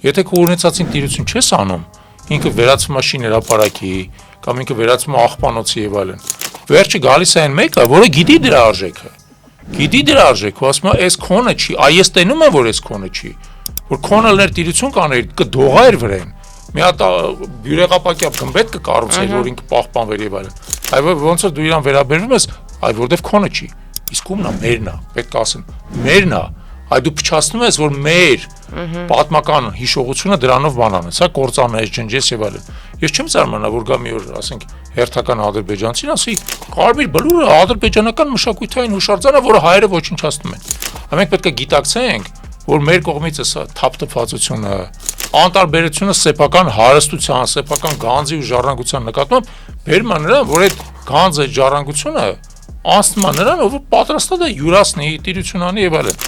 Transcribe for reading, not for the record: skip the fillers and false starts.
Եթե քո ունեցածին տիրություն չես անում, ինքը վերածվում է շիներապարակի, կամ ինքը վերածվում է աղբանոցի եւ այլն։ Վերջը գալիս է այն մեկը, որը գիտի դրա արժեքը։ Գիտի դրա արժեքը, ասում է, այս քոնը չի, այս տենում է, որ այս քոնը չի։ Որ քոնը լներ տիրություն կաներ, կդողա էր վրան։ Մի հատ բյուրեղապակյա գմբեթ կկառուցեր, որ ինքը պահպանվեր եւ այլն։ Այո, ոնց որ դու իրան վերաբերվում ես, այ որտեվ քոնը չի։ Իսկ ումն է, մերն է, պետք է ասեմ, մերն է։ Այ դու փչացնում ես, որ մեր պատմական հիշողությունը դրանով բանան է, սա կործանես, ջնջես եւ այլն։ Ես չեմ զարմանա, որ գա մի օր, ասենք, հերթական ադրբեջանցին ասի, կարմիր բլուրը ադրբեջանական մշակութային հուշարձան է, որը հայերը ոչնչացնում են։ Մենք պետք է գիտակցենք, որ մեր կողմից է թափթփվածությունը, անտարբերությունը սեփական հարստության, սեփական գանձի ու ժառանգության նկատմամբ բերում է նրան, որ այդ գանձը, ժառանգությունը անցնում է նրան, ով պատրաստ է յուրացնի, տիրություն անի եւ այլն։